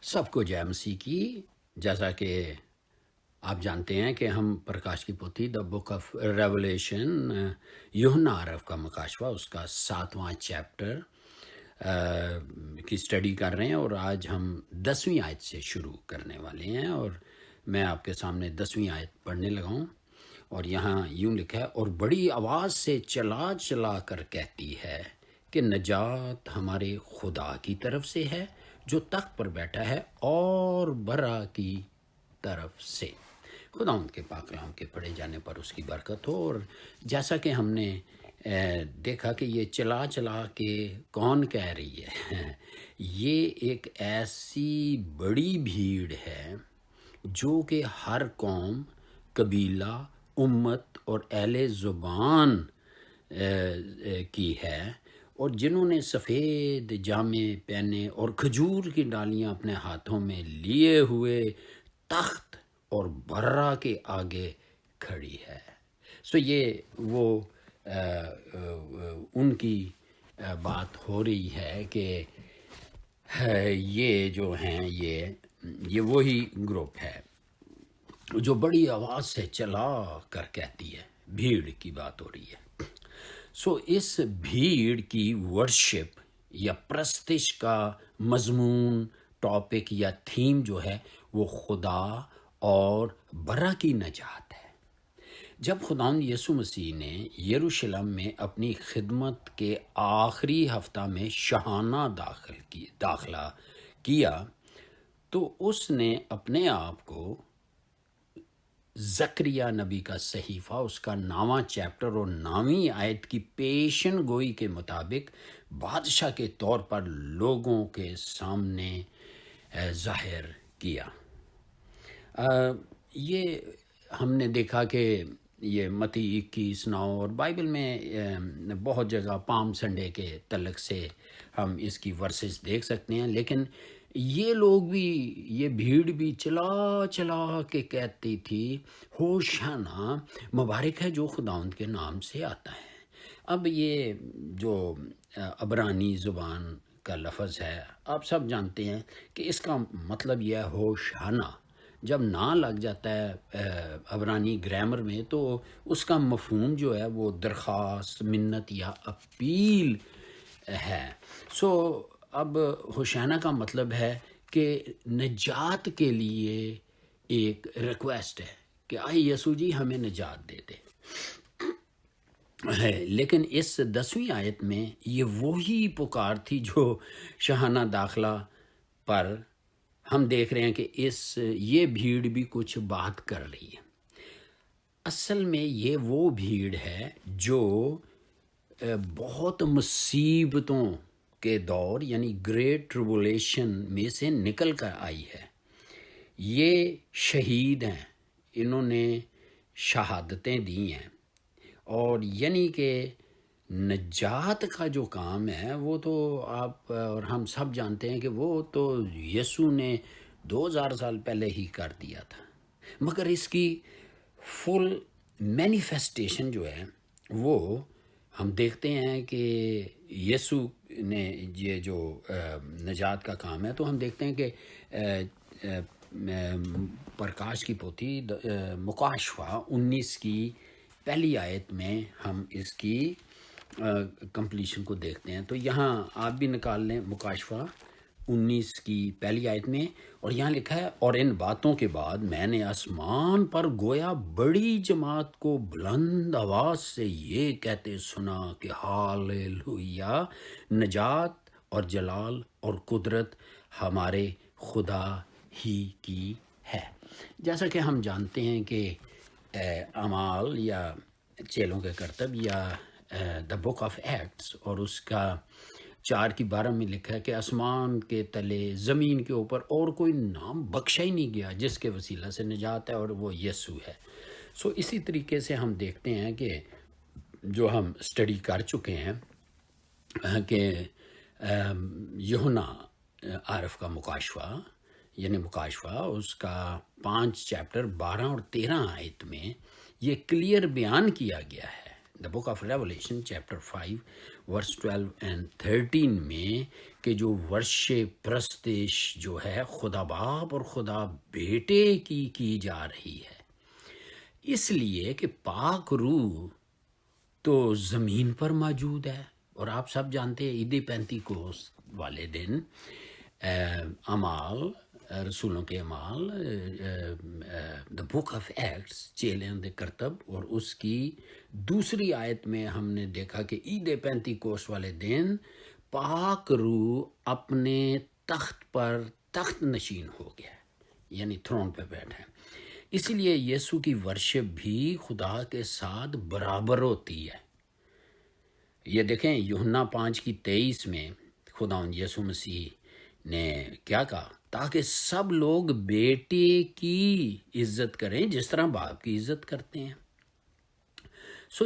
سب کو جے مسیح کی. جیسا کہ آپ جانتے ہیں کہ ہم پرکاش کی پوتھی دا بک آف ریولیشن یوحنا عرف کا مکاشفہ اس کا 7واں چیپٹر کی اسٹڈی کر رہے ہیں، اور آج ہم 10ویں آیت سے شروع کرنے والے ہیں، اور میں آپ کے سامنے 10ویں آیت پڑھنے لگا ہوں. اور یہاں یوں لکھا ہے، اور بڑی آواز سے چلا چلا کر کہتی ہے کہ نجات ہمارے خدا کی طرف سے ہے جو تخت پر بیٹھا ہے اور برا کی طرف سے. خدا ان کے پاک کلام کے پڑھے جانے پر اس کی برکت ہو. اور جیسا کہ ہم نے دیکھا کہ یہ چلا چلا کے کون کہہ رہی ہے یہ ایک ایسی بڑی بھیڑ ہے جو کہ ہر قوم، قبیلہ، امت اور اہل زبان کی ہے، اور جنہوں نے سفید جامے پہنے اور کھجور کی ڈالیاں اپنے ہاتھوں میں لیے ہوئے تخت اور برا کے آگے کھڑی ہے. سو یہ وہ ان کی بات ہو رہی ہے کہ یہ جو ہیں یہ وہی گروپ ہے جو بڑی آواز سے چلا کر کہتی ہے. بھیڑ کی بات ہو رہی ہے. سو اس بھیڑ کی ورشپ یا پرستش کا مضمون، ٹاپک یا تھیم جو ہے وہ خدا اور برا کی نجات ہے. جب خداوند یسوع مسیح نے یروشلم میں اپنی خدمت کے آخری ہفتہ میں شاہانہ داخلہ کیا تو اس نے اپنے آپ کو زکریا نبی کا صحیفہ اس کا 9واں چیپٹر اور 9ویں آیت کی پیشن گوئی کے مطابق بادشاہ کے طور پر لوگوں کے سامنے ظاہر کیا. یہ ہم نے دیکھا کہ یہ متی 21:9 اور بائبل میں بہت جگہ پام سنڈے کے تعلق سے ہم اس کی ورسز دیکھ سکتے ہیں. لیکن یہ لوگ بھی، یہ بھیڑ بھی چلا چلا کے کہتی تھی ہوشنا، مبارک ہے جو خداوند کے نام سے آتا ہے. اب یہ جو عبرانی زبان کا لفظ ہے آپ سب جانتے ہیں کہ اس کا مطلب یہ ہے ہوشنا. جب نہ لگ جاتا ہے عبرانی گرامر میں تو اس کا مفہوم جو ہے وہ درخواست، منت یا اپیل ہے. سو اب ہوشانہ کا مطلب ہے کہ نجات کے لیے ایک ریکویسٹ ہے کہ آئے یسوع جی ہمیں نجات دے دے. لیکن اس 10ویں آیت میں یہ وہی پکار تھی جو شاہانہ داخلہ پر ہم دیکھ رہے ہیں کہ یہ بھیڑ بھی کچھ بات کر رہی ہے. اصل میں یہ وہ بھیڑ ہے جو بہت مصیبتوں کے دور یعنی گریٹ ٹربولیشن میں سے نکل کر آئی ہے. یہ شہید ہیں، انہوں نے شہادتیں دی ہیں، اور یعنی کہ نجات کا جو کام ہے وہ تو آپ اور ہم سب جانتے ہیں کہ وہ تو یسوع نے 2000 سال پہلے ہی کر دیا تھا. مگر اس کی فل مینیفیسٹیشن جو ہے وہ ہم دیکھتے ہیں کہ یسوع نے یہ جو نجات کا کام ہے تو ہم دیکھتے ہیں کہ پرکاش کی پوتھی مکاشفہ 19 کی پہلی آیت میں ہم اس کی کمپلیشن کو دیکھتے ہیں. تو یہاں آپ بھی نکال لیں مکاشفہ 19 کی پہلی آیت میں، اور یہاں لکھا ہے اور ان باتوں کے بعد میں نے آسمان پر گویا بڑی جماعت کو بلند آواز سے یہ کہتے سنا کہ ہاللویا، نجات اور جلال اور قدرت ہمارے خدا ہی کی ہے. جیسا کہ ہم جانتے ہیں کہ اعمال یا چیلوں کے کرتب یا دا بک آف ایکٹس اور اس کا 4:12 میں لکھا ہے کہ آسمان کے تلے، زمین کے اوپر اور کوئی نام بخشا ہی نہیں گیا جس کے وسیلہ سے نجات ہے، اور وہ یسوع ہے. سو اسی طریقے سے ہم دیکھتے ہیں کہ جو ہم اسٹڈی کر چکے ہیں کہ یوحنا عارف کا مکاشفہ یعنی مکاشفہ اس کا 5 چیپٹر 12 اور 13 آیت میں یہ کلیئر بیان کیا گیا ہے the Book of Revelation chapter 5 verse 12 and 13 میں کہ جو ورشپ پرستش جو ہے خدا باپ اور خدا بیٹے کی جا رہی ہے، اس لیے کہ پاک روح تو زمین پر موجود ہے۔ اور آپ سب جانتے ہیں عید پینتیکوست والے دن اعمال رسولوں کے اعمال دا بک آف ایکٹس چیلوں دے کرتب، اور اس کی دوسری آیت میں ہم نے دیکھا کہ عید پینتیکوست والے دن پاک روح اپنے تخت پر تخت نشین ہو گیا، یعنی تھرون پہ بیٹھا ہے۔ اسی لیے یسوع کی ورشپ بھی خدا کے ساتھ برابر ہوتی ہے۔ یہ دیکھیں یوحنا 5:23 میں خداوند یسوع مسیح نے کیا کہا؟ تاکہ سب لوگ بیٹے کی عزت کریں جس طرح باپ کی عزت کرتے ہیں۔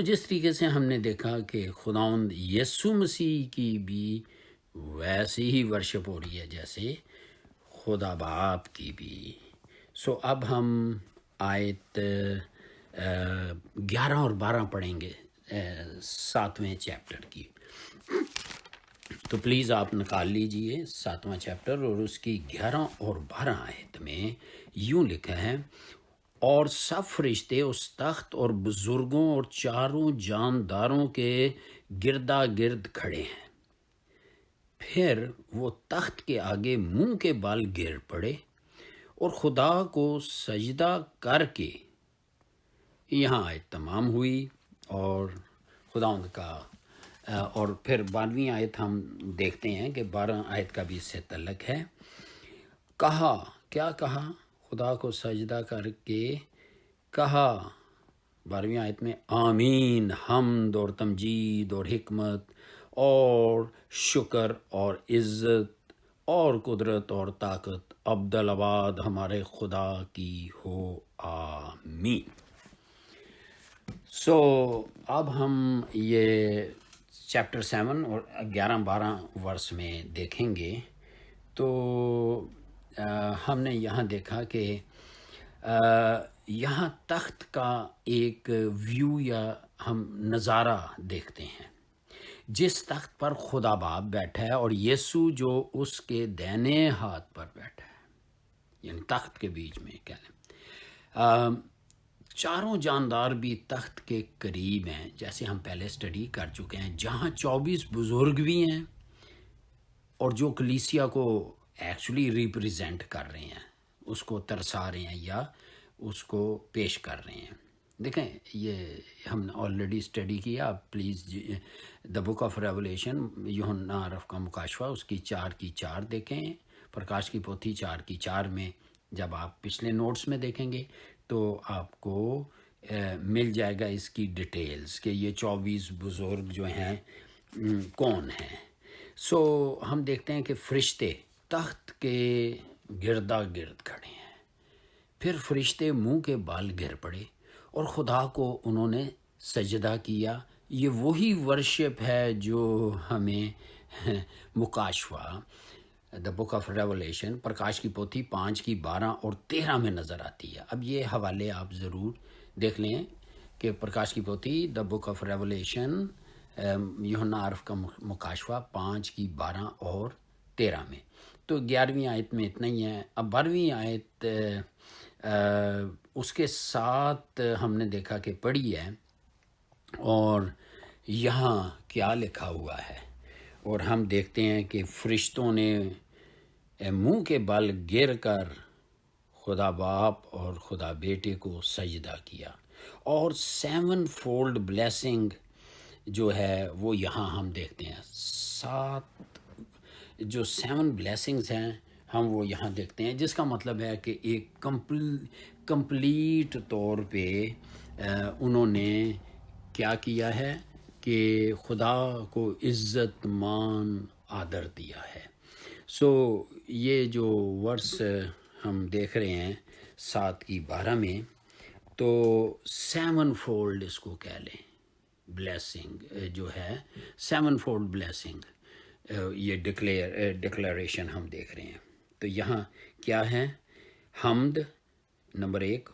جس طریقے سے ہم نے دیکھا کہ خداوند یسوع مسیح کی بھی ویسی ہی ورشپ ہو رہی ہے جیسے خدا باپ کی بھی۔ اب ہم آیت 11 اور 12 پڑھیں گے 7ویں چیپٹر کی۔ تو پلیز آپ نکال لیجئے 7واں چیپٹر، اور اس کی 11 اور 12 آیت میں یوں لکھا ہے، اور سب فرشتے اس تخت اور بزرگوں اور چاروں جانداروں کے گردا گرد کھڑے ہیں۔ پھر وہ تخت کے آگے منہ کے بال گر پڑے اور خدا کو سجدہ کر کے، یہاں آیت تمام ہوئی۔ اور خداوند کا اور پھر 12ویں آیت ہم دیکھتے ہیں کہ 12 آیت کا بھی اس سے تعلق ہے۔ کہا، کیا کہا؟ خدا کو سجدہ کر کے کہا 12ویں آیت میں، آمین، حمد اور تمجید اور حکمت اور شکر اور عزت اور قدرت اور طاقت ابدالآباد ہمارے خدا کی ہو، آمین۔ اب ہم یہ چیپٹر 7 اور 11-12 ورس میں دیکھیں گے۔ تو ہم نے یہاں دیکھا کہ یہاں تخت کا ایک ویو یا ہم نظارہ دیکھتے ہیں، جس تخت پر خدا باپ بیٹھا ہے اور یسوع جو اس کے دائنے ہاتھ پر بیٹھا ہے، یعنی تخت کے بیچ میں کہہ لیں۔ چاروں جاندار بھی تخت کے قریب ہیں، جیسے ہم پہلے اسٹڈی کر چکے ہیں، جہاں 24 بزرگ بھی ہیں اور جو کلیسیا کو ایکچولی ریپریزنٹ کر رہے ہیں، اس کو ترسا رہے ہیں یا اس کو پیش کر رہے ہیں۔ دیکھیں یہ ہم نے آلریڈی اسٹڈی کیا، آپ please the Book of Revelation یوحنا عرف کا مکاشفہ اس کی 4 دیکھیں، پرکاش کی پوتھی 4 میں جب آپ پچھلے نوٹس میں دیکھیں گے تو آپ کو مل جائے گا اس کی ڈیٹیلز کہ یہ 24 بزرگ جو ہیں کون ہیں۔ ہم دیکھتے ہیں کہ فرشتے تخت کے گردا گرد کھڑے ہیں، پھر فرشتے منہ کے بال گر پڑے اور خدا کو انہوں نے سجدہ کیا۔ یہ وہی ورشپ ہے جو ہمیں مکاشفہ دا بک آف ریولیشن پرکاش کی پوتھی 5:12 اور 13 میں نظر آتی ہے۔ اب یہ حوالے آپ ضرور دیکھ لیں کہ پرکاش کی پوتھی دا بک آف ریولیشن یوحنا عرف کا مکاشفہ 5:12 اور 13 میں۔ تو 11ویں آیت میں اتنا ہی ہے۔ اب 12ویں آیت اس کے ساتھ ہم نے دیکھا کہ پڑھی ہے، اور یہاں کیا لکھا ہوا ہے، اور ہم دیکھتے ہیں کہ فرشتوں نے منہ کے بل گر کر خدا باپ اور خدا بیٹے کو سجدہ کیا، اور 7 فولڈ بلیسنگ جو ہے وہ یہاں ہم دیکھتے ہیں۔ 7 بلیسنگز ہیں ہم وہ یہاں دیکھتے ہیں، جس کا مطلب ہے کہ ایک کمپلیٹ طور پہ انہوں نے کیا کیا ہے کہ خدا کو عزت مان آدر دیا ہے۔ یہ جو ورس ہم دیکھ رہے ہیں 7:12 میں، تو 7 فولڈ اس کو کہہ لیں بلیسنگ جو ہے، 7 فولڈ بلیسنگ یہ ڈکلیریشن ہم دیکھ رہے ہیں۔ تو یہاں کیا ہے؟ حمد نمبر 1،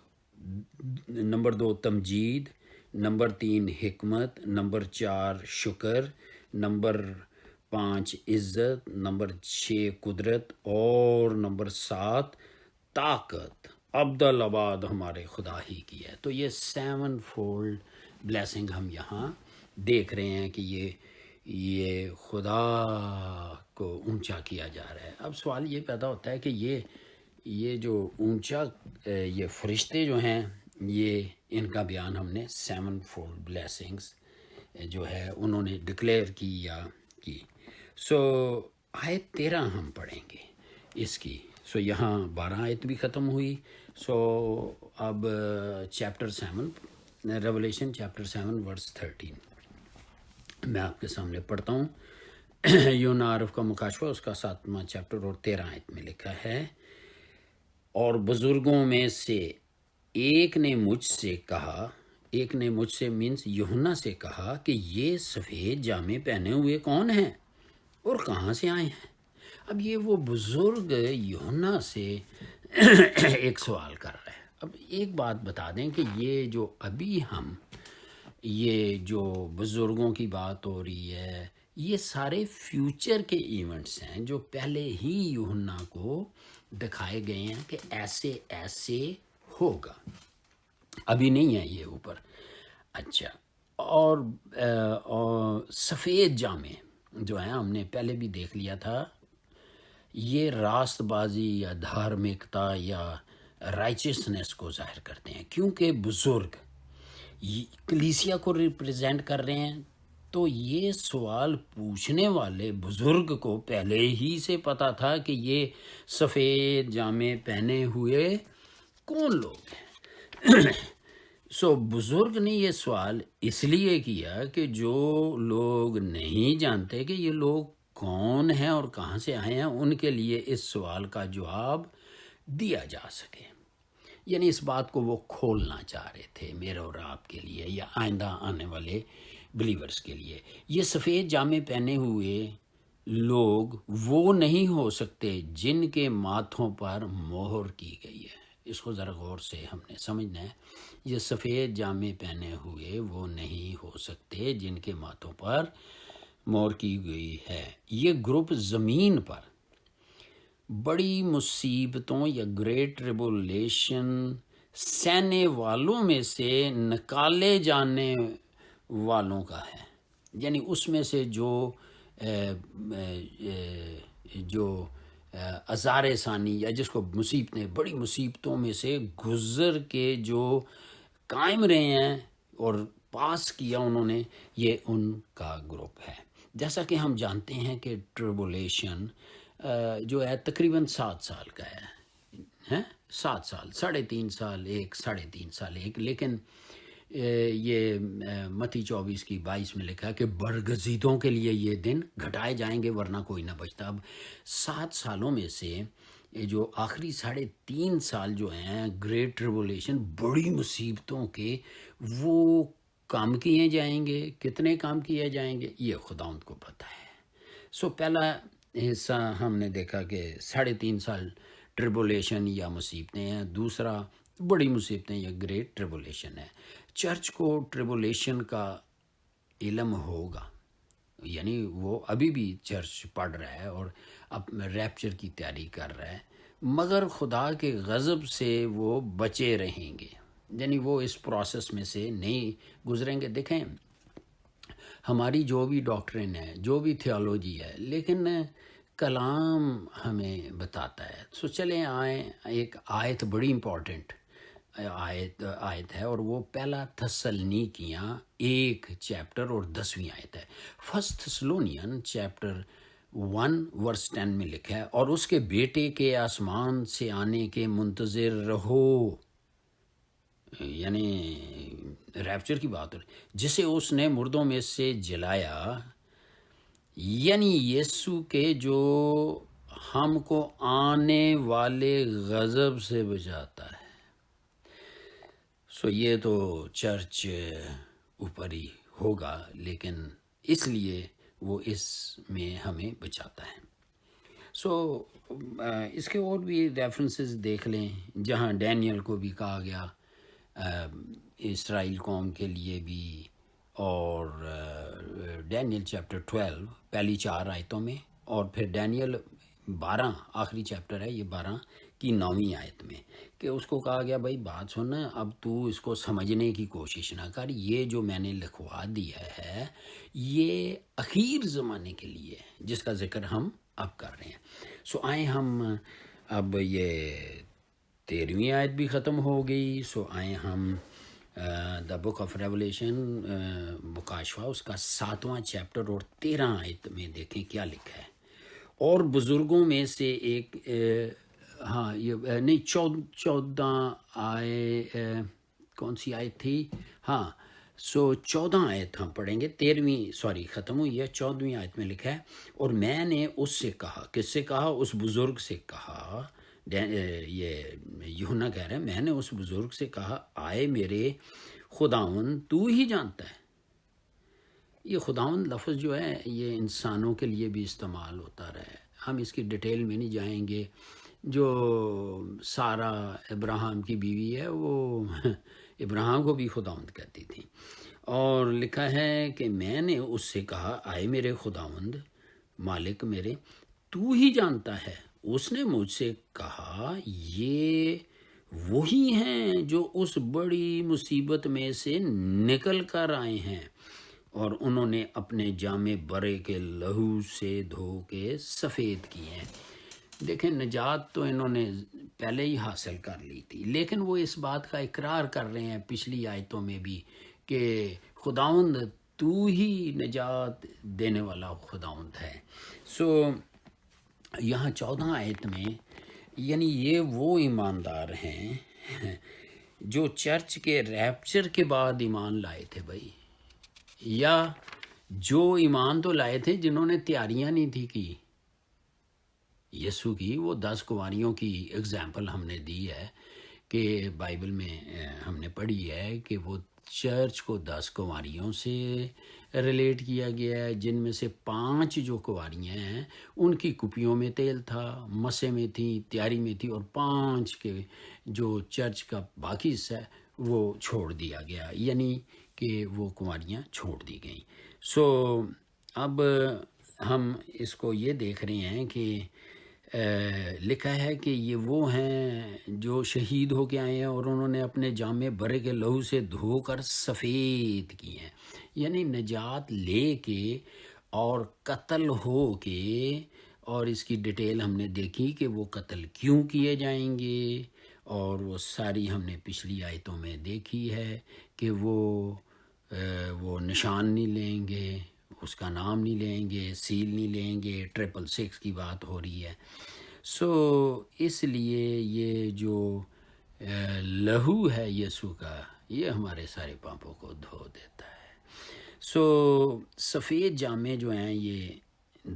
نمبر 2 تمجید، نمبر 3 حکمت، نمبر 4 شکر، نمبر 5 عزت، نمبر 6 قدرت، اور نمبر 7 طاقت عبدالآباد ہمارے خدا ہی کی ہے۔ تو یہ 7 فولڈ بلیسنگ ہم یہاں دیکھ رہے ہیں کہ یہ خدا کو اونچا کیا جا رہا ہے۔ اب سوال یہ پیدا ہوتا ہے کہ یہ جو اونچا یہ فرشتے جو ہیں، یہ ان کا بیان ہم نے 7 فولڈ بلیسنگز جو ہے انہوں نے ڈکلیئر کی یا کی۔ سو آیت 13 ہم پڑھیں گے اس کی۔ سو یہاں 12 آیت بھی ختم ہوئی۔ سو اب چیپٹر 7 ریولیشن چیپٹر 7 ورس 13 میں آپ کے سامنے پڑھتا ہوں۔ یونا عرف کا مکاشفہ اس کا 7واں چیپٹر اور 13 آیت میں لکھا ہے، اور بزرگوں میں سے ایک نے مجھ سے مینس یوحنا سے کہا کہ یہ سفید جامے پہنے ہوئے کون ہیں اور کہاں سے آئے ہیں؟ اب یہ وہ بزرگ یوحنا سے ایک سوال کر رہا ہے۔ اب ایک بات بتا دیں کہ یہ جو ابھی یہ جو بزرگوں کی بات ہو رہی ہے، یہ سارے فیوچر کے ایونٹس ہیں جو پہلے ہی یوحنا کو دکھائے گئے ہیں کہ ایسے ایسے ہوگا، ابھی نہیں ہے یہ اوپر۔ اچھا، اور سفید جامے جو ہیں ہم نے پہلے بھی دیکھ لیا تھا، یہ راست بازی یا دھارمکتا یا رائچسنس کو ظاہر کرتے ہیں، کیونکہ بزرگ کلیسیا کو ریپریزینٹ کر رہے ہیں۔ تو یہ سوال پوچھنے والے بزرگ کو پہلے ہی سے پتا تھا کہ یہ سفید جامے پہنے ہوئے کون لوگ ہیں۔ سو بزرگ نے یہ سوال اس لیے کیا کہ جو لوگ نہیں جانتے کہ یہ لوگ کون ہیں اور کہاں سے آئے ہیں، ان کے لیے اس سوال کا جواب دیا جا سکے۔ یعنی اس بات کو وہ کھولنا چاہ رہے تھے میرے اور آپ کے لیے یا آئندہ آنے والے بلیورز کے لیے۔ یہ سفید جامے پہنے ہوئے لوگ وہ نہیں ہو سکتے جن کے ماتھوں پر مہر کی گئی ہے۔ اس کو ذرا غور سے ہم نے سمجھنا ہے۔ یہ سفید جامے پہنے ہوئے وہ نہیں ہو سکتے جن کے ماتھوں پر مہر کی گئی ہے۔ یہ گروپ زمین پر بڑی مصیبتوں یا گریٹ ٹریبولیشن سہنے والوں میں سے نکالے جانے والوں کا ہے۔ یعنی اس میں سے جو عذار ثانی یا جس کو مصیبتیں، بڑی مصیبتوں میں سے گزر کے جو قائم رہے ہیں اور پاس کیا انہوں نے، یہ ان کا گروپ ہے۔ جیسا کہ ہم جانتے ہیں کہ ٹریبولیشن جو ہے تقریباً 7 سال کا ہے، 7 سال، 3.5 سال ایک، 3.5 سال ایک۔ لیکن یہ متی 24:22 میں لکھا ہے کہ برگزیدوں کے لیے یہ دن گھٹائے جائیں گے ورنہ کوئی نہ بچتا۔ اب 7 سالوں میں سے یہ جو آخری 3.5 سال جو ہیں گریٹ ٹریبولیشن، بڑی مصیبتوں کے، وہ کام کیے جائیں گے۔ کتنے کام کیے جائیں گے یہ خداوند کو پتہ ہے۔ سو پہلا حصہ ہم نے دیکھا کہ 3.5 سال ٹریبولیشن یا مصیبتیں ہیں، دوسرا بڑی مصیبتیں یا گریٹ ٹریبولیشن ہے۔ چرچ کو ٹریبولیشن کا علم ہوگا، یعنی وہ ابھی بھی چرچ پڑھ رہا ہے اور اب ریپچر کی تیاری کر رہا ہے، مگر خدا کے غضب سے وہ بچے رہیں گے، یعنی وہ اس پروسیس میں سے نہیں گزریں گے۔ دیکھیں ہماری جو بھی ڈاکٹرن ہے، جو بھی تھیولوجی ہے، لیکن کلام ہمیں بتاتا ہے۔ سو چلیں آئیں، ایک آیت بڑی امپورٹنٹ آیت ہے، اور وہ پہلا تھسلنیکیاں 1 چیپٹر اور 10ویں آیت ہے۔ فرسٹ تھسلونین چیپٹر 1 ورس 10 میں لکھا ہے، اور اس کے بیٹے کے آسمان سے آنے کے منتظر رہو، یعنی ریپچر کی بات ہو رہی، جسے اس نے مردوں میں سے جلایا، یعنی یسوع کے جو ہم کو آنے والے غضب سے بچاتا ہے۔ سو یہ تو چرچ اوپر ہی ہوگا، لیکن اس لیے وہ اس میں ہمیں بچاتا ہے۔ سو اس کے اور بھی ریفرنسز دیکھ لیں، جہاں ڈینیل کو بھی کہا گیا اسرائیل قوم کے لیے بھی، اور ڈینیل چیپٹر 12 پہلی 4 آیتوں میں، اور پھر ڈینیل 12 آخری چیپٹر ہے یہ 12 کی 9ویں آیت میں، کہ اس کو کہا گیا بھائی بات سن، اب تو اس کو سمجھنے کی کوشش نہ کر، یہ جو میں نے لکھوا دیا ہے یہ اخیر زمانے کے لیے ہے، جس کا ذکر ہم اب کر رہے ہیں۔ سو آئیں ہم اب یہ 13ویں آیت بھی ختم ہو گئی، سو آئیں ہم دا بک آف ریولیشن مکاشفہ اس کا 7واں چیپٹر اور 13 آیت میں دیکھیں کیا لکھا ہے۔ اور بزرگوں میں سے ایک ہاں یہ نہیں 14 آئے کون سی آیت تھی؟ ہاں سو 14 آیت ہم پڑھیں گے، 13ویں ختم ہوئی ہے، 14ویں آیت میں لکھا ہے، اور میں نے اس سے کہا، کس سے کہا؟ اس بزرگ سے کہا، یہ یوحنا کہہ رہے ہیں، میں نے اس بزرگ سے کہا آئے میرے خداوند تو ہی جانتا ہے۔ یہ خداوند لفظ جو ہے یہ انسانوں کے لیے بھی استعمال ہوتا رہا ہے، ہم اس کی ڈیٹیل میں نہیں جائیں گے۔ جو سارہ ابراہیم کی بیوی ہے وہ ابراہیم کو بھی خداوند کہتی تھی، اور لکھا ہے کہ میں نے اس سے کہا آئے میرے خداوند مالک میرے تو ہی جانتا ہے۔ اس نے مجھ سے کہا یہ وہی ہیں جو اس بڑی مصیبت میں سے نکل کر آئے ہیں، اور انہوں نے اپنے جامے برے کے لہو سے دھو کے سفید کیے ہیں۔ دیکھیں نجات تو انہوں نے پہلے ہی حاصل کر لی تھی، لیکن وہ اس بات کا اقرار کر رہے ہیں پچھلی آیتوں میں بھی کہ خداوند تو ہی نجات دینے والا خداوند ہے۔ سو یہاں 14 آیت میں یعنی یہ وہ ایماندار ہیں جو چرچ کے ریپچر کے بعد ایمان لائے تھے بھائی، یا جو ایمان تو لائے تھے جنہوں نے تیاریاں نہیں تھی کی یسوع کی۔ وہ 10 کنواریوں کی اگزامپل ہم نے دی ہے کہ بائبل میں ہم نے پڑھی ہے کہ وہ چرچ کو 10 کنواریوں سے ریلیٹ کیا گیا ہے، جن میں سے 5 جو کنواریاں ہیں ان کی کپیوں میں تیل تھا، مسے میں تھی، تیاری میں تھی، اور 5 کے جو چرچ کا باقی حصہ ہے وہ چھوڑ دیا گیا، یعنی کہ وہ کنواریاں چھوڑ دی گئیں۔ سو اب ہم اس کو یہ دیکھ رہے ہیں کہ لکھا ہے کہ یہ وہ ہیں جو شہید ہو کے آئے ہیں، اور انہوں نے اپنے جامے برے کے لہو سے دھو کر سفید کیے ہیں، یعنی نجات لے کے اور قتل ہو کے، اور اس کی ڈیٹیل ہم نے دیکھی کہ وہ قتل کیوں کیے جائیں گے، اور وہ ساری ہم نے پچھلی آیتوں میں دیکھی ہے کہ وہ نشان نہیں لیں گے، اس کا نام نہیں لیں گے، سیل نہیں لیں گے، 666 کی بات ہو رہی ہے۔ سو اس لیے یہ جو لہو ہے یسوع کا یہ ہمارے سارے پاپوں کو دھو دیتا ہے۔ سو سفید جامے جو ہیں یہ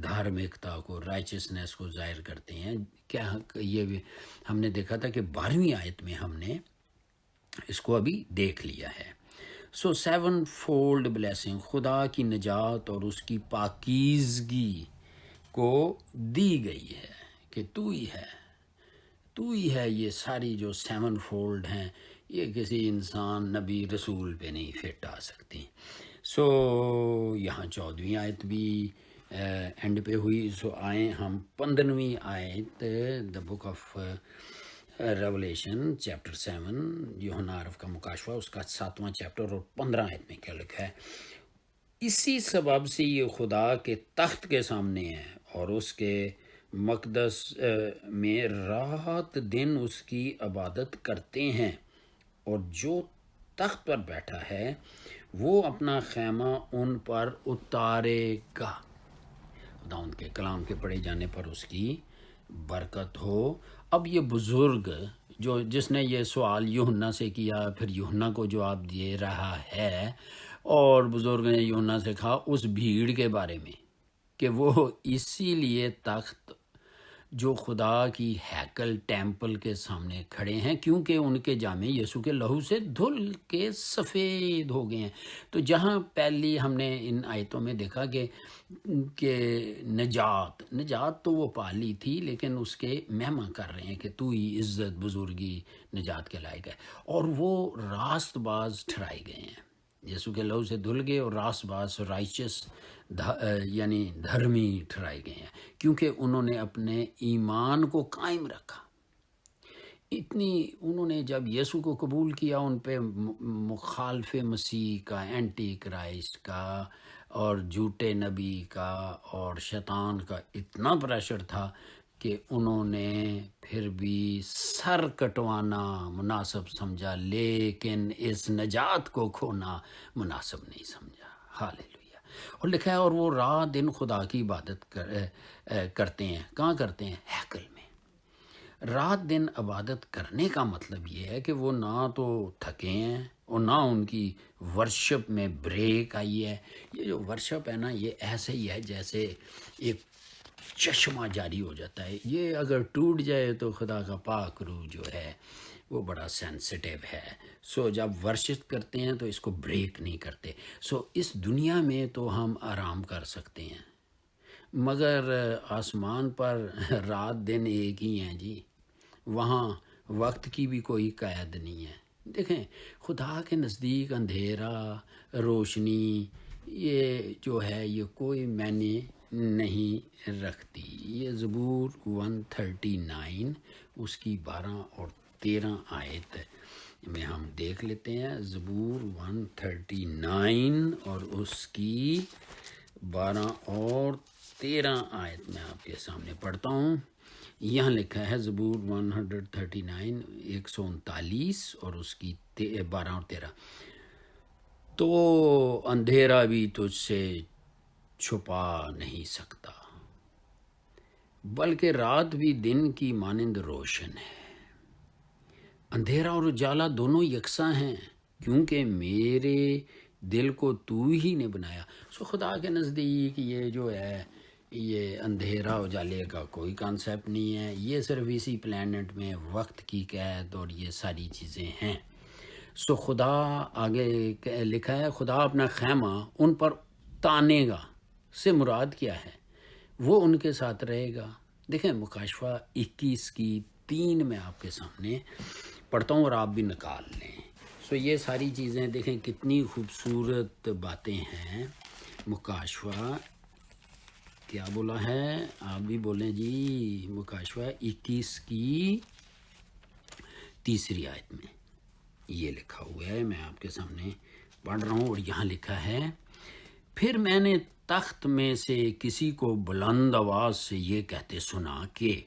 دھارمکتا کو، رائچسنس کو ظاہر کرتے ہیں۔ کیا یہ بھی ہم نے دیکھا تھا کہ 12ویں آیت میں ہم نے اس کو ابھی دیکھ لیا ہے۔ سو 7 فولڈ بلیسنگ خدا کی نجات اور اس کی پاکیزگی کو دی گئی ہے کہ تو ہی ہے، یہ ساری جو 7 فولڈ ہیں یہ کسی انسان نبی رسول پہ نہیں فٹ آ سکتی۔ سو یہاں 14ویں آیت بھی اینڈ پہ ہوئی۔ سو آئیں ہم 15ویں آیت دا بک آف ریولیشن چیپٹر 7 یوحنا عرف کا مکاشفہ اس کا 7واں چیپٹر اور 15 آیت میں کیا لکھا ہے؟ اسی سبب سے یہ خدا کے تخت کے سامنے ہے اور اس کے مقدس میں رات دن اس کی عبادت کرتے ہیں، اور جو تخت پر بیٹھا ہے وہ اپنا خیمہ ان پر اتارے گا۔ خداوند کے کلام کے پڑھے جانے پر اس کی برکت ہو۔ اب یہ بزرگ جس نے یہ سوال یوحنا سے کیا، پھر یوحنا کو جواب دے رہا ہے، اور بزرگ نے یوحنا سے کہا اس بھیڑ کے بارے میں کہ وہ اسی لیے تخت جو خدا کی ہیکل ٹیمپل کے سامنے کھڑے ہیں، کیونکہ ان کے جامے یسوع کے لہو سے دھل کے سفید ہو گئے ہیں۔ تو جہاں پہلی ہم نے ان آیتوں میں دیکھا کہ نجات تو وہ پالی تھی، لیکن اس کے مہما کر رہے ہیں کہ تو ہی عزت بزرگی نجات کے لائق ہے، اور وہ راست باز ٹھہرائے گئے ہیں، یسوع کے لہو سے دھل گئے اور راست باز رائچس یعنی دھرمی ٹھہرائے گئے ہیں، کیونکہ انہوں نے اپنے ایمان کو قائم رکھا۔ انہوں نے جب یسوع کو قبول کیا، ان پہ مخالف مسیح کا، اینٹی کرائسٹ کا اور جھوٹے نبی کا اور شیطان کا اتنا پریشر تھا کہ انہوں نے پھر بھی سر کٹوانا مناسب سمجھا، لیکن اس نجات کو کھونا مناسب نہیں سمجھا۔ ہاللیلویہ۔ اور لکھا ہے اور وہ رات دن خدا کی عبادت کرتے ہیں۔ کہاں کرتے ہیں؟ ہیکل میں۔ رات دن عبادت کرنے کا مطلب یہ ہے کہ وہ نہ تو تھکے ہیں اور نہ ان کی ورشپ میں بریک آئی ہے۔ یہ جو ورشپ ہے نا، یہ ایسے ہی ہے جیسے ایک چشمہ جاری ہو جاتا ہے، یہ اگر ٹوٹ جائے تو خدا کا پاک روح جو ہے وہ بڑا سینسٹیو ہے۔ جب ورشپ کرتے ہیں تو اس کو بریک نہیں کرتے۔ اس دنیا میں تو ہم آرام کر سکتے ہیں، مگر آسمان پر رات دن ایک ہی ہیں جی، وہاں وقت کی بھی کوئی قید نہیں ہے۔ دیکھیں، خدا کے نزدیک اندھیرا روشنی یہ جو ہے یہ کوئی معنی نہیں رکھتی۔ یہ زبور 139 اس کی 12 اور 13 آیت میں ہم دیکھ لیتے ہیں۔ زبور 139 اور اس کی 12 اور 13 آیت میں آپ کے سامنے پڑھتا ہوں۔ یہاں لکھا ہے زبور 139 139 اور اس کی 12 اور 13، تو اندھیرا بھی تجھ سے چھپا نہیں سکتا، بلکہ رات بھی دن کی مانند روشن ہے۔ اندھیرا اور اجالا دونوں یکساں ہیں، کیونکہ میرے دل کو تو ہی نے بنایا۔ خدا کے نزدیک یہ جو ہے یہ اندھیرا اجالے کا کوئی کانسیپٹ نہیں ہے، یہ صرف اسی پلانٹ میں وقت کی قید اور یہ ساری چیزیں ہیں۔ خدا آگے لکھا ہے خدا اپنا خیمہ ان پر تانے گا، سے مراد کیا ہے؟ وہ ان کے ساتھ رہے گا۔ دیکھیں مکاشفہ 21 کی 3 میں آپ کے سامنے پڑھتا ہوں اور آپ بھی نکال لیں۔ یہ ساری چیزیں دیکھیں کتنی خوبصورت باتیں ہیں۔ مکاشفہ کیا بولا ہے؟ آپ بھی بولیں جی۔ مکاشفہ 21 کی 3 آیت میں یہ لکھا ہوا ہے، میں آپ کے سامنے پڑھ رہا ہوں، اور یہاں لکھا ہے پھر میں نے تخت میں سے کسی کو بلند آواز سے یہ کہتے سنا کہ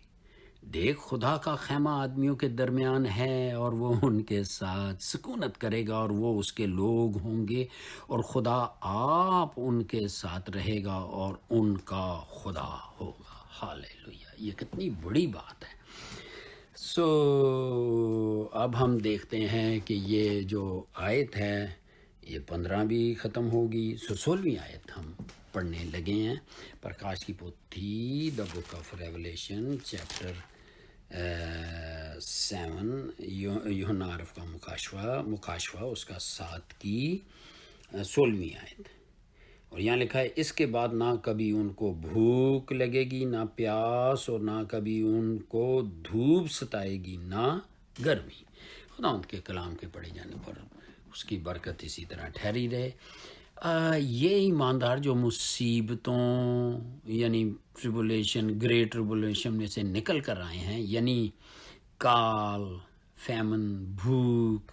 دیکھ خدا کا خیمہ آدمیوں کے درمیان ہے، اور وہ ان کے ساتھ سکونت کرے گا، اور وہ اس کے لوگ ہوں گے، اور خدا آپ ان کے ساتھ رہے گا اور ان کا خدا ہوگا۔ ہاللیلویہ، یہ کتنی بڑی بات ہے۔ اب ہم دیکھتے ہیں کہ یہ جو آیت ہے یہ 15 بھی ختم ہوگی، 16ویں آیت ہم پڑھنے لگے ہیں۔ پرکاش کی پوتھی دا بک آف ریولیشن چیپٹر 7 یوحنا عرف کا مکاشفہ اس کا 7 کی 16ویں آیت، اور یہاں لکھا ہے اس کے بعد نہ کبھی ان کو بھوک لگے گی نہ پیاس، اور نہ کبھی ان کو دھوپ ستائے گی نہ گرمی۔ خدا ان کے کلام کے پڑھے جانے پر اس کی برکت اسی طرح ٹھہری رہے۔ یہ ایماندار جو مصیبتوں یعنی ٹریبولیشن، گریٹ ٹریبولیشن میں سے نکل کر آئے ہیں، یعنی کال، فیمن، بھوک،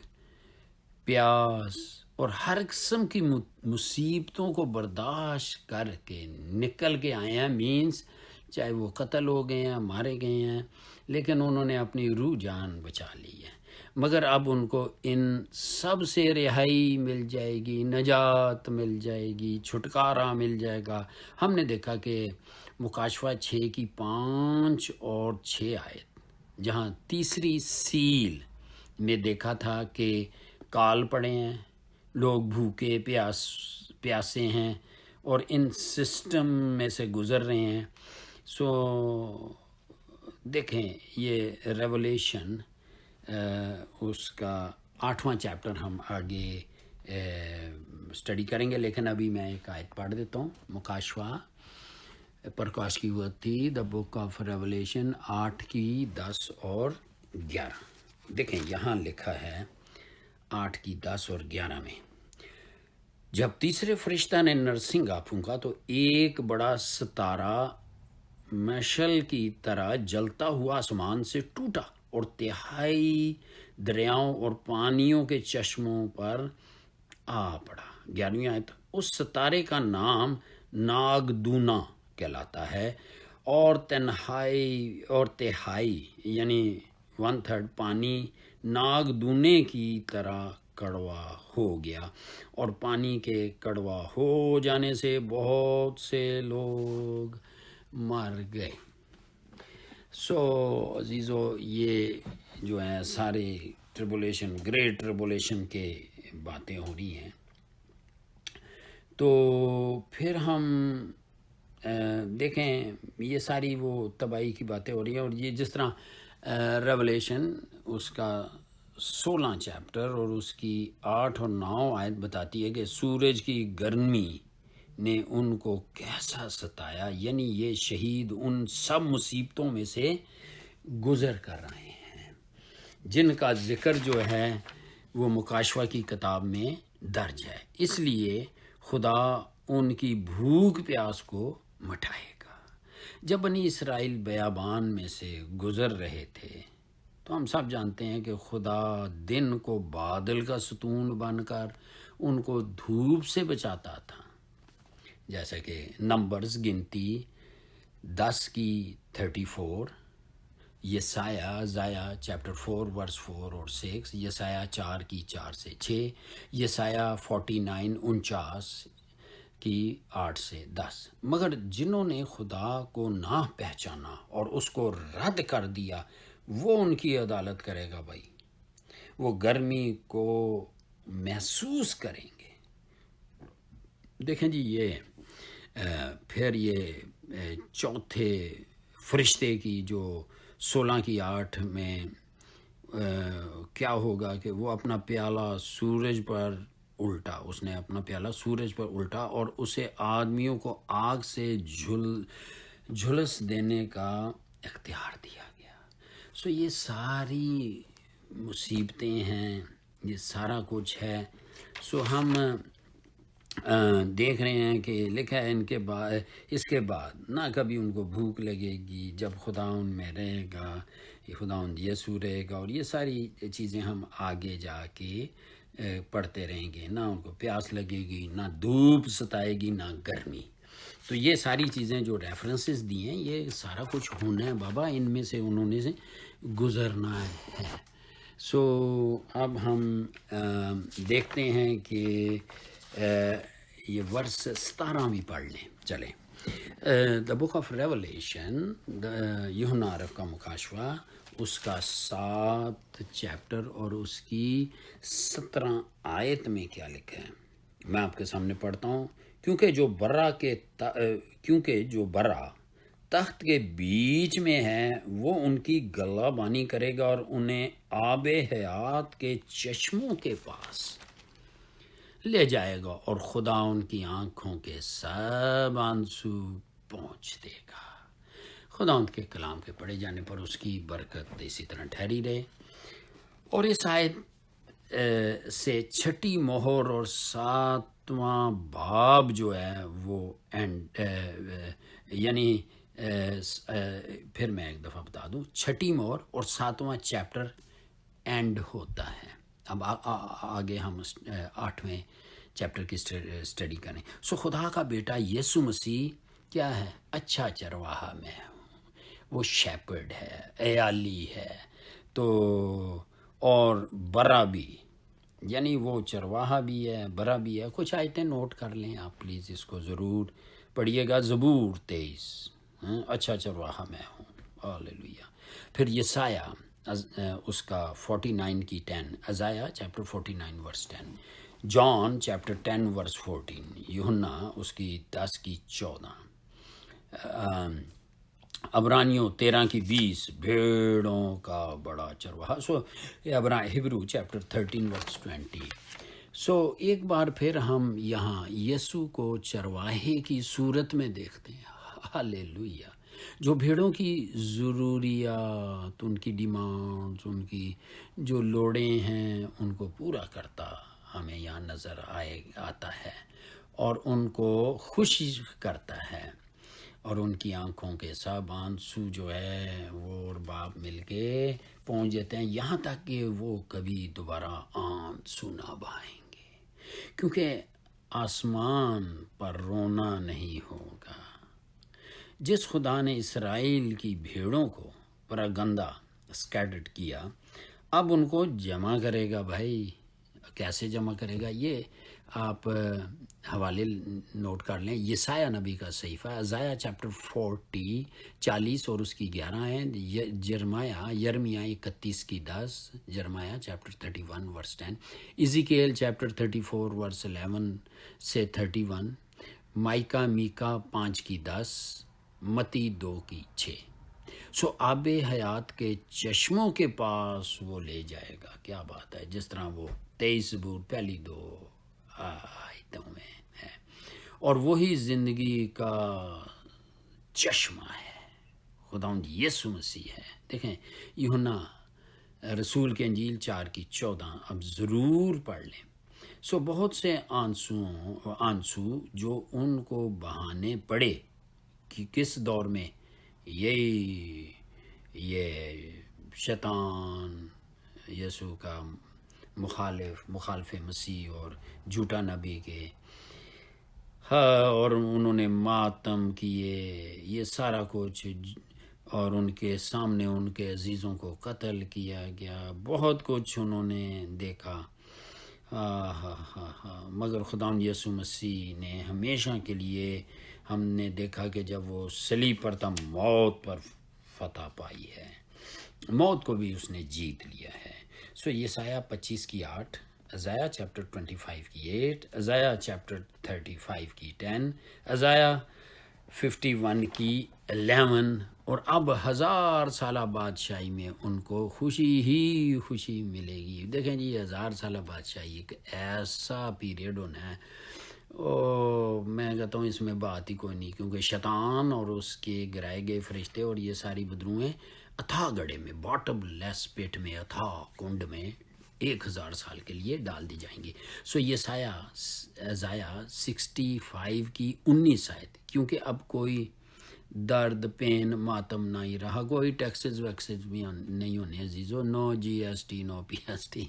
پیاس اور ہر قسم کی مصیبتوں کو برداشت کر کے نکل کے آئے ہیں، مینس چاہے وہ قتل ہو گئے ہیں، مارے گئے ہیں، لیکن انہوں نے اپنی روح جان بچا لی ہے۔ مگر اب ان کو ان سب سے رہائی مل جائے گی، نجات مل جائے گی، چھٹکارا مل جائے گا۔ ہم نے دیکھا کہ مکاشفہ 6 کی 5 اور 6 آیت، جہاں تیسری سیل میں دیکھا تھا کہ کال پڑے ہیں، لوگ بھوکے پیاسے ہیں اور ان سسٹم میں سے گزر رہے ہیں۔ دیکھیں یہ ریولیشن اس کا 8واں چیپٹر ہم آگے اسٹڈی کریں گے، لیکن ابھی میں ایک آیت پڑھ دیتا ہوں۔ مکاشوہ پرکاش کی وتی دا بک آف ریولیشن 8 کی 10 اور 11۔ دیکھیں یہاں لکھا ہے 8 کی 10 اور 11 میں، جب تیسرے فرشتہ نے نرسنگا پھونکا تو ایک بڑا ستارہ مشعل کی طرح جلتا ہوا آسمان سے ٹوٹا اور تہائی دریاؤں اور پانیوں کے چشموں پر آ پڑا۔ 11ویں آیت، اس ستارے کا نام ناگدونا کہلاتا ہے، اور تہائی یعنی 1/3 پانی ناگدونے کی طرح کڑوا ہو گیا، اور پانی کے کڑوا ہو جانے سے بہت سے لوگ مر گئے۔ عزیزو یہ جو ہے سارے ٹربولیشن، گریٹ ٹربولیشن کے باتیں ہو رہی ہیں۔ تو پھر ہم دیکھیں یہ ساری وہ تباہی کی باتیں ہو رہی ہیں، اور یہ جس طرح ریولیشن اس کا 16 چیپٹر اور اس کی 8 اور 9 آیت بتاتی ہے کہ سورج کی گرمی نے ان کو کیسا ستایا، یعنی یہ شہید ان سب مصیبتوں میں سے گزر کر رہے ہیں جن کا ذکر جو ہے وہ مکاشوہ کی کتاب میں درج ہے۔ اس لیے خدا ان کی بھوک پیاس کو مٹائے گا۔ جب بنی اسرائیل بیابان میں سے گزر رہے تھے تو ہم سب جانتے ہیں کہ خدا دن کو بادل کا ستون بن کر ان کو دھوپ سے بچاتا تھا، جیسا کہ نمبرز گنتی 10 کی 34، یسایہ چیپٹر 4 ورس 4 اور 6، یسایہ 4 کی 4 سے 6، یسایہ 49 49 کی 8 سے 10۔ مگر جنہوں نے خدا کو نہ پہچانا اور اس کو رد کر دیا، وہ ان کی عدالت کرے گا۔ بھائی وہ گرمی کو محسوس کریں گے۔ دیکھیں جی یہ پھر یہ چوتھے فرشتے کی جو 16 کی 8 میں کیا ہوگا کہ وہ اپنا پیالہ سورج پر الٹا، اس نے اپنا پیالہ سورج پر الٹا اور اسے آدمیوں کو آگ سے جھلس دینے کا اختیار دیا گیا۔ یہ ساری مصیبتیں ہیں، یہ سارا کچھ ہے۔ ہم دیکھ رہے ہیں کہ لکھا ہے ان کے بعد، اس کے بعد نہ کبھی ان کو بھوک لگے گی جب خدا ان میں رہے گا، خدا ان یسوع رہے گا، اور یہ ساری چیزیں ہم آگے جا کے پڑھتے رہیں گے۔ نہ ان کو پیاس لگے گی، نہ دھوپ ستائے گی، نہ گرمی۔ تو یہ ساری چیزیں جو ریفرنسز دی ہیں یہ سارا کچھ ہونا ہے بابا، ان میں سے انہوں نے سے گزرنا ہے۔ اب ہم دیکھتے ہیں کہ یہ ورس 17 بھی پڑھ لیں، چلیں۔ دا بک آف ریولیشن، یوحنا عرف کا مکاشوہ، اس کا 7 چیپٹر اور اس کی 17 آیت میں کیا لکھا ہے میں آپ کے سامنے پڑھتا ہوں۔ کیونکہ جو برا تخت کے بیچ میں ہے وہ ان کی گلہ بانی کرے گا اور انہیں آب حیات کے چشموں کے پاس لے جائے گا، اور خدا ان کی آنکھوں کے سب آنسو پہنچ دے گا۔ خدا ان کے کلام کے پڑھے جانے پر اس کی برکت اسی طرح ٹھہری رہے۔ اور اس آیت سے 6ٹی مہر اور 7واں باب جو ہے وہ یعنی پھر میں ایک دفعہ بتا دوں، 6ٹی مہر اور 7واں چیپٹر اینڈ ہوتا ہے۔ اب آگے ہم 8ویں چیپٹر کی اسٹڈی کریں۔ خدا کا بیٹا یسوع مسیح کیا ہے؟ اچھا چرواہا میں ہوں، وہ شیپرڈ ہے، عیالی ہے، تو اور برا بھی، یعنی وہ چرواہا بھی ہے، برا بھی ہے۔ کچھ آیتیں نوٹ کر لیں آپ پلیز، اس کو ضرور پڑھیے گا۔ زبور 23، اچھا چرواہا میں ہوں، ہاللیلویہ۔ پھر یسایہ اس کا 49 کی 10، عزایہ چیپٹر 49 ورس 10، جان چیپٹر 10 ورس 14، یوحنا اس کی 10 کی 14، عبرانیوں 13:20 بھیڑوں کا بڑا چرواہا. سو ہبرو چیپٹر 13 ورس 20. سو ایک بار پھر ہم یہاں یسوع کو چرواہے کی صورت میں دیکھتے ہیں. ہاللیلویہ. جو بھیڑوں کی ضروریات، ان کی ڈیمانڈز، ان کی جو لوڑیں ہیں، ان کو پورا کرتا ہمیں یہاں نظر آتا ہے، اور ان کو خوشی کرتا ہے. اور ان کی آنکھوں کے سب آنسو جو ہے وہ اور باپ مل کے پہنچ جاتے ہیں، یہاں تک کہ وہ کبھی دوبارہ آنسو نہ بہائیں گے، کیونکہ آسمان پر رونا نہیں ہوگا. جس خدا نے اسرائیل کی بھیڑوں کو پراگندہ اسکیٹرڈ کیا، اب ان کو جمع کرے گا. بھائی کیسے جمع کرے گا؟ یہ آپ حوالے نوٹ کر لیں. یسایہ نبی کا صحیفہ ازایہ چیپٹر 40 اور اس کی 11 ہے. یرمیہ 31:10، جرمایہ چیپٹر 31 ورس 10، ایزیکیل چیپٹر 34 ورس 11 سے 31، مائکا میکا 5:10، متی 2:6. سو آب حیات کے چشموں کے پاس وہ لے جائے گا. کیا بات ہے! جس طرح وہ 23 زبور پہلی 2 آیتوں میں ہے. اور وہی زندگی کا چشمہ ہے، خداوند یسوع مسیح ہے. دیکھیں یوحنا رسول کے انجیل 4:14 اب ضرور پڑھ لیں. سو بہت سے آنسو جو ان کو بہانے پڑے کہ کس دور میں، یہ شیطان یسوع کا مخالف مسیح اور جھوٹا نبی کے، اور انہوں نے ماتم کیے، یہ سارا کچھ، اور ان کے سامنے ان کے عزیزوں کو قتل کیا گیا، بہت کچھ انہوں نے دیکھا. مگر خداوند یسوع مسیح نے ہمیشہ کے لیے، ہم نے دیکھا کہ جب وہ صلیب پر تھا، موت پر فتح پائی ہے، موت کو بھی اس نے جیت لیا ہے. سو یسایہ 25:8، ازایہ چیپٹر 25:8، ازایہ چیپٹر 35:10، ازایہ 51:11. اور اب 1000 سالہ بادشاہی میں ان کو خوشی ہی خوشی ملے گی. دیکھیں جی، 1000 سالہ بادشاہی ایک ایسا پیریڈ ہونا ہے، میں کہتا ہوں اس میں بات ہی کوئی نہیں، کیونکہ شیطان اور اس کے گرائے گئے فرشتے اور یہ ساری بدروہیں اتھا گڑھے میں، باٹم لیس پٹ میں، اتھا کنڈ میں 1000 سال کے لیے ڈال دی جائیں گے. سو یہ ازایہ 65:19 آیت. کیونکہ اب کوئی درد، پین، ماتم نہیں رہا، کوئی ٹیکسز ویکسز بھی نہیں ہونے عزیزو، نو GST، نو PST،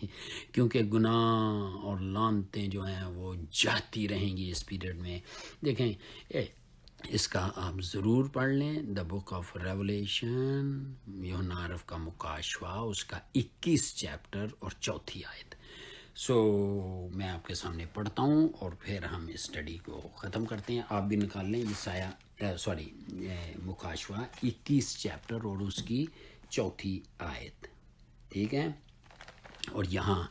کیونکہ گناہ اور لعنتیں جو ہیں وہ جاتی رہیں گی اس پیریڈ میں. دیکھیں اس کا آپ ضرور پڑھ لیں، دا بک آف ریولیشن، یوحنا عرف کا مکاشفہ، اس کا 21 چیپٹر اور 4 آیت. سو میں آپ کے سامنے پڑھتا ہوں اور پھر ہم اسٹڈی کو ختم کرتے ہیں. آپ بھی نکال لیں مکاشفہ 21 چیپٹر اور اس کی 4 آیت. ٹھیک ہے؟ اور یہاں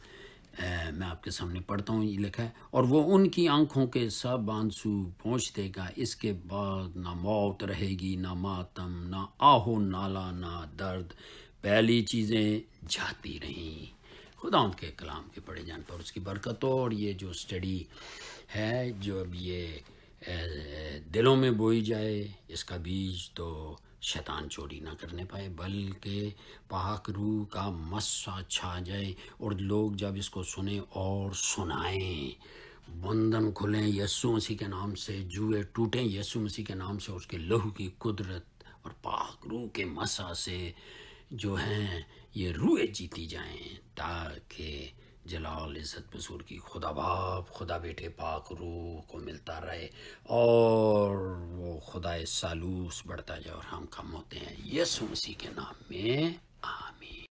میں آپ کے سامنے پڑھتا ہوں. یہ لکھا ہے، اور وہ ان کی آنکھوں کے سب آنسو پہنچ دے گا، اس کے بعد نہ موت رہے گی، نہ ماتم، نہ آہو نالا، نہ درد، پہلی چیزیں جاتی رہیں. خدا ان کے کلام کے پڑھے جان پر اس کی برکت ہو. اور یہ جو اسٹڈی ہے، جو اب یہ دلوں میں بوئی جائے، اس کا بیج تو شیطان چوری نہ کرنے پائے، بلکہ پاک روح کا مسا چھا جائے، اور لوگ جب اس کو سنیں اور سنائیں، بندن کھلیں یسوع مسیح کے نام سے، جوئے ٹوٹیں یسوع مسیح کے نام سے، اس کے لہو کی قدرت اور پاک روح کے مسا سے جو ہیں یہ روحیں جیتی جائیں، تاکہ جلال عزت بزور کی خدا باپ، خدا بیٹے، پاک روح کو ملتا رہے، اور وہ خدا سالوس بڑھتا جائے اور ہم کم ہوتے ہیں. یسوع مسیح کے نام میں آمین.